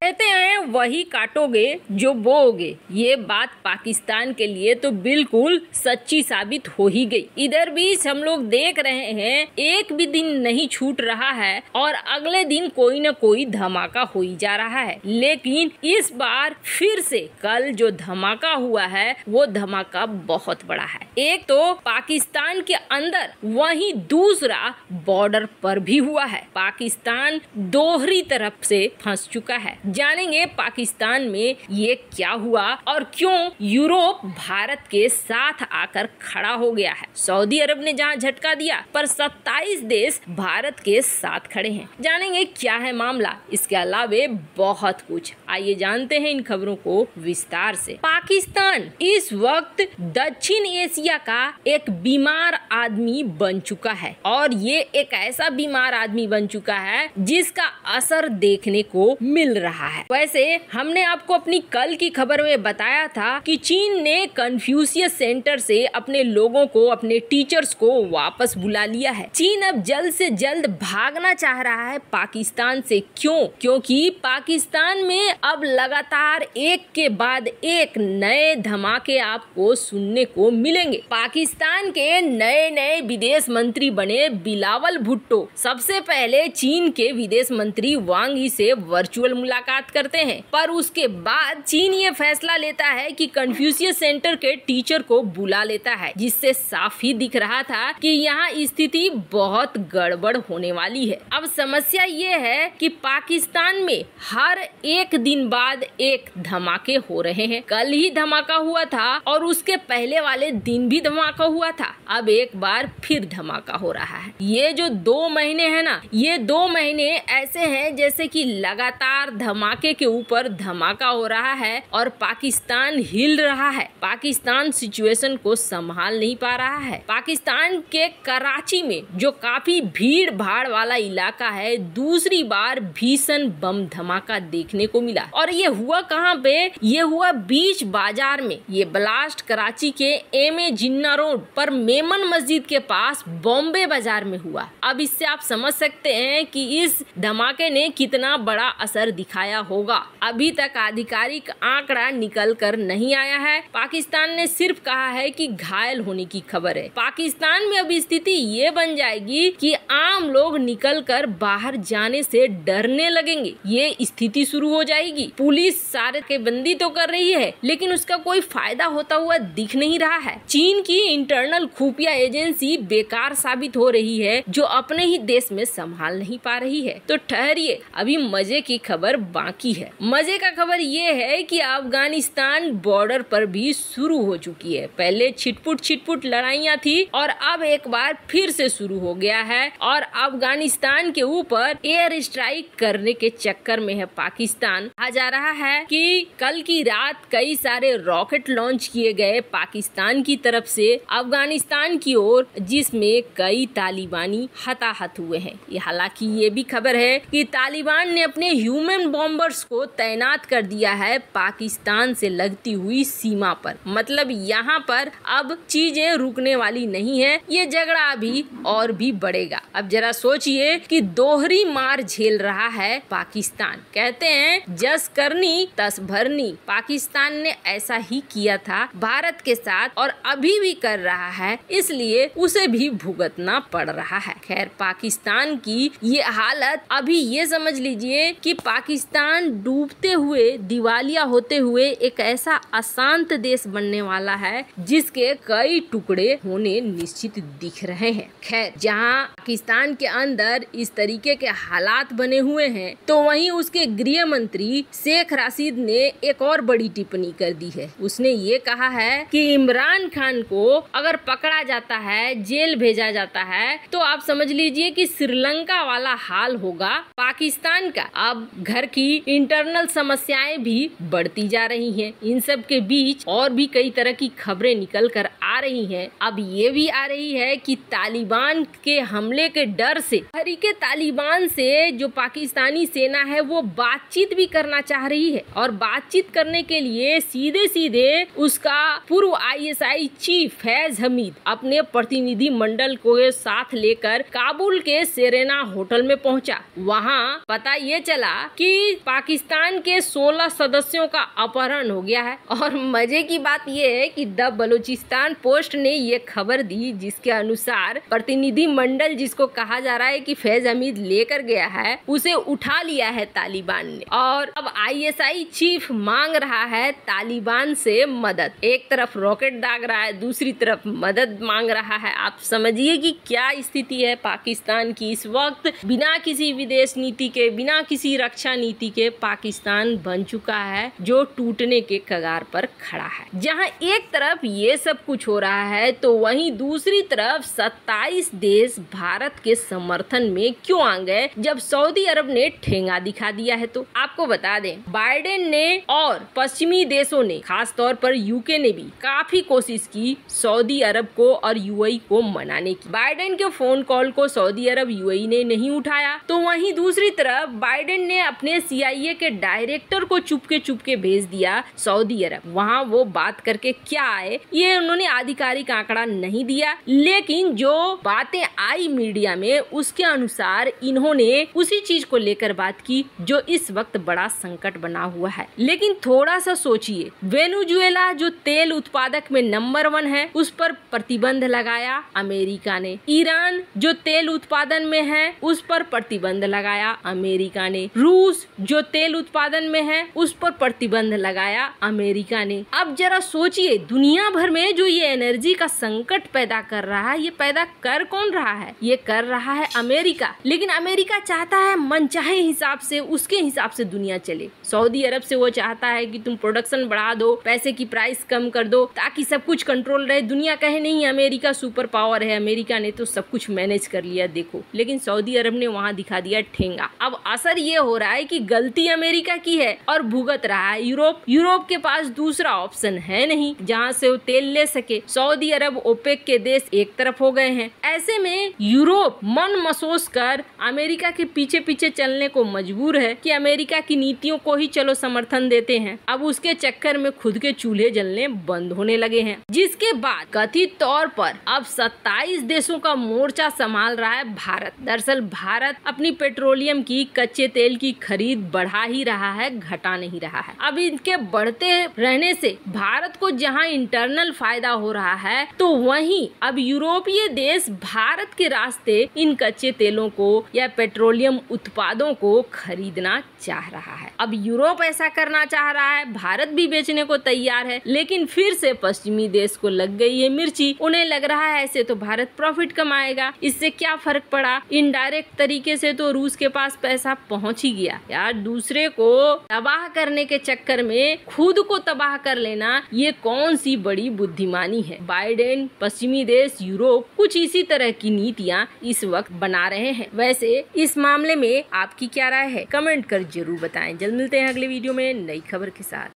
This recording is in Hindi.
कहते हैं वही काटोगे जो बोओगे। ये बात पाकिस्तान के लिए तो बिल्कुल सच्ची साबित हो ही गई। इधर बीच हम लोग देख रहे हैं एक भी दिन नहीं छूट रहा है और अगले दिन कोई न कोई धमाका हो ही जा रहा है। लेकिन इस बार फिर से कल जो धमाका हुआ है वो धमाका बहुत बड़ा है। एक तो पाकिस्तान के अंदर, वहीं दूसरा बॉर्डर पर भी हुआ है। पाकिस्तान दोहरी तरफ से फंस चुका है। जानेंगे पाकिस्तान में ये क्या हुआ और क्यों यूरोप भारत के साथ आकर खड़ा हो गया है। सऊदी अरब ने जहां झटका दिया पर 27 देश भारत के साथ खड़े हैं। जानेंगे क्या है मामला। इसके अलावे बहुत कुछ, आइए जानते हैं इन खबरों को विस्तार से। पाकिस्तान इस वक्त दक्षिण एशिया का एक बीमार आदमी बन चुका है और ये एक ऐसा बीमार आदमी बन चुका है जिसका असर देखने को मिल रहा है। वैसे हमने आपको अपनी कल की खबर में बताया था कि चीन ने कन्फ्यूशियस सेंटर से अपने लोगों को, अपने टीचर्स को वापस बुला लिया है। चीन अब जल्द से जल्द भागना चाह रहा है पाकिस्तान से। क्यों? क्योंकि पाकिस्तान में अब लगातार एक के बाद एक नए धमाके आपको सुनने को मिलेंगे। पाकिस्तान के नए नए विदेश मंत्री बने बिलावल भुट्टो सबसे पहले चीन के विदेश मंत्री वांग यी से वर्चुअल मुलाकात करते हैं, पर उसके बाद चीन ये फैसला लेता है कि कन्फ्यूशियस सेंटर के टीचर को बुला लेता है, जिससे साफ ही दिख रहा था कि यहाँ स्थिति बहुत गड़बड़ होने वाली है। अब समस्या ये है कि पाकिस्तान में हर एक दिन बाद एक धमाके हो रहे हैं। कल ही धमाका हुआ था और उसके पहले वाले दिन भी धमाका हुआ था। अब एक बार फिर धमाका हो रहा है। ये जो 2 महीने है ना, ये 2 महीने ऐसे हैं जैसे कि लगातार धमाके के ऊपर धमाका हो रहा है और पाकिस्तान हिल रहा है। पाकिस्तान सिचुएशन को संभाल नहीं पा रहा है। पाकिस्तान के कराची में जो काफी भीड़ भाड़ वाला इलाका है, दूसरी बार भीषण बम धमाका देखने को मिला। और ये हुआ कहाँ पे? ये हुआ बीच बाजार में। ये ब्लास्ट कराची के एम.ए. जिन्ना रोड पर मेमन मस्जिद के पास बॉम्बे बाजार में हुआ। अब इससे आप समझ सकते हैं कि इस धमाके ने कितना बड़ा असर दिखाया होगा। अभी तक आधिकारिक आंकड़ा निकल कर नहीं आया है। पाकिस्तान ने सिर्फ कहा है कि घायल होने की खबर है। पाकिस्तान में अब स्थिति ये बन जाएगी कि आम लोग निकल कर बाहर जाने से डरने लगेंगे। ये स्थिति शुरू हो जाएगी। पुलिस सारे के बंदी तो कर रही है, लेकिन उसका कोई फायदा होता हुआ दिख नहीं रहा है। चीन की इंटरनल खुफिया एजेंसी बेकार साबित हो रही है, जो अपने ही देश में संभाल नहीं पा रही है। तो ठहरिए, अभी मजे की खबर बाकी है। मजे का खबर ये है कि अफगानिस्तान बॉर्डर पर भी शुरू हो चुकी है। पहले छिटपुट लड़ाइयाँ थी और अब एक बार फिर से शुरू हो गया है और अफगानिस्तान के ऊपर एयर स्ट्राइक करने के चक्कर में है पाकिस्तान। कहा जा रहा है कि कल की रात कई सारे रॉकेट लॉन्च किए गए पाकिस्तान की तरफ से अफगानिस्तान की ओर, जिसमें कई तालिबानी हताहत हुए हैं। हालांकि ये भी खबर है कि तालिबान ने अपने ह्यूमन बॉम्बर्स को तैनात कर दिया है पाकिस्तान से लगती हुई सीमा पर। मतलब यहाँ पर अब चीजें रुकने वाली नहीं है, ये झगड़ा अभी और भी बढ़ेगा। अब जरा सोचिए कि दोहरी मार झेल रहा है पाकिस्तान। कहते हैं जस करनी तस भरनी। पाकिस्तान ने ऐसा ही किया था भारत के साथ और अभी भी कर रहा है, इसलिए उसे भी भुगतना पड़ रहा है। खैर, पाकिस्तान की ये हालत, अभी ये समझ लीजिए कि पाकिस्तान डूबते हुए, दिवालिया होते हुए एक ऐसा अशांत देश बनने वाला है जिसके कई टुकड़े होने निश्चित दिख रहे हैं। खैर, जहां पाकिस्तान के अंदर इस तरीके के हालात बने हुए हैं, तो वहीं उसके गृह मंत्री शेख राशिद ने एक और बड़ी टिप्पणी कर दी है। उसने ये कहा है कि इमरान खान को अगर पकड़ा जाता है, जेल भेजा जाता है, तो आप समझ लीजिए कि श्रीलंका वाला हाल होगा पाकिस्तान का। अब घर की इंटरनल समस्याएं भी बढ़ती जा रही हैं। इन सब के बीच और भी कई तरह की खबरें निकल कर आ रही हैं। अब ये भी आ रही है कि तालिबान के हमले के डर से, तहरीके तालिबान से जो पाकिस्तानी सेना है वो बातचीत भी करना चाह रही है और बातचीत करने के लिए सीधे सीधे उसका पूर्व ISI चीफ फैज हमीद अपने प्रतिनिधि मंडल को साथ लेकर काबुल के सेरेना होटल में पहुंचा। वहां पता ये चला कि पाकिस्तान के 16 सदस्यों का अपहरण हो गया है। और मजे की बात यह है कि द बलूचिस्तान पोस्ट ने ये खबर दी, जिसके अनुसार प्रतिनिधि मंडल जिसको कहा जा रहा है कि फैज हमीद लेकर गया है, उसे उठा लिया है तालिबान ने। और अब ISI चीफ मांग रहा है तालिबान से मदद। एक तरफ रॉकेट दाग रहा है, दूसरी तरफ मदद मांग रहा है। आप समझिए कि क्या स्थिति है पाकिस्तान की इस वक्त। बिना किसी विदेश नीति के, बिना किसी रक्षा नीति के पाकिस्तान बन चुका है जो टूटने के कगार पर खड़ा है। जहां एक तरफ ये सब कुछ हो रहा है तो वहीं दूसरी तरफ 27 देश भारत के समर्थन में क्यों आ गए जब सऊदी अरब ने ठेंगा दिखा दिया है। तो आपको बता दें, बाइडेन ने और पश्चिमी देशों ने, खास तौर पर यूके ने भी काफी कोशिश की सऊदी अरब को और UAE को मनाने की। बाइडेन के फोन कॉल को सऊदी अरब UAE ने नहीं उठाया, तो वहीं दूसरी तरफ बाइडेन ने अपने CIA के डायरेक्टर को चुपके भेज दिया सऊदी अरब। वहां वो बात करके क्या आए ये उन्होंने आधिकारिक आंकड़ा नहीं दिया, लेकिन जो बातें आई मीडिया में उसके अनुसार इन्होंने उसी चीज को लेकर बात की जो इस वक्त बड़ा संकट बना हुआ है। लेकिन थोड़ा सा सोचिए, वेनेजुएला जो तेल उत्पादक में नंबर 1 है, उस पर प्रतिबंध लगाया अमेरिका ने। ईरान जो तेल उत्पादन में है उस पर प्रतिबंध लगाया अमेरिका ने। रूस जो तेल उत्पादन में है उस पर प्रतिबंध लगाया अमेरिका ने। अब जरा सोचिए, दुनिया भर में जो ये एनर्जी का संकट पैदा कर रहा है, ये पैदा कर कौन रहा है? ये कर रहा है अमेरिका। लेकिन अमेरिका चाहता है मनचाहे हिसाब से, उसके हिसाब से दुनिया चले। सऊदी अरब से वो चाहता है कि तुम प्रोडक्शन बढ़ा दो, पैसे की प्राइस कम कर दो, ताकि सब कुछ कंट्रोल रहे। दुनिया कहे नहीं अमेरिका सुपर पावर है, अमेरिका ने तो सब कुछ मैनेज कर लिया देखो। लेकिन सऊदी अरब ने वहाँ दिखा दिया ठेंगा। अब असर ये हो रहा है कि गलती अमेरिका की है और भुगत रहा है यूरोप के पास दूसरा ऑप्शन है नहीं जहाँ से वो तेल ले सके। सऊदी अरब, ओपेक के देश एक तरफ हो गए हैं। ऐसे में यूरोप मन मसोस कर अमेरिका के पीछे पीछे चलने को मजबूर है कि अमेरिका की नीतियों को ही चलो समर्थन देते हैं। अब उसके चक्कर में खुद के चूल्हे जलने बंद होने लगे हैं, जिसके बाद कथित तौर पर अब 27 देशों का मोर्चा संभाल रहा है भारत। दरअसल भारत अपनी पेट्रोलियम की, कच्चे तेल की खरीद बढ़ा ही रहा है, घटा नहीं रहा है। अब इनके बढ़ते रहने से भारत को जहां इंटरनल फायदा हो रहा है, तो वहीं अब यूरोपीय देश भारत के रास्ते इन कच्चे तेलों को या पेट्रोलियम उत्पादों को खरीदना चाह रहा है। अब यूरोप ऐसा करना चाह रहा है, भारत भी बेचने को तैयार है, लेकिन फिर से पश्चिमी देश को लग गई है मिर्ची। उन्हें लग रहा है ऐसे तो भारत प्रॉफिट कमाएगा, इससे क्या फर्क पड़ा। इनडायरेक्ट तरीके से तो रूस के पास पैसा पहुंच ही गया। यार, दूसरे को तबाह करने के चक्कर में खुद को तबाह कर लेना, ये कौन सी बड़ी बुद्धिमानी है। बाइडेन, पश्चिमी देश, यूरोप कुछ इसी तरह की नीतियां इस वक्त बना रहे हैं। वैसे इस मामले में आपकी क्या राय है, कमेंट कर जरूर बताएं। जल्द मिलते हैं अगले वीडियो में नई खबर के साथ।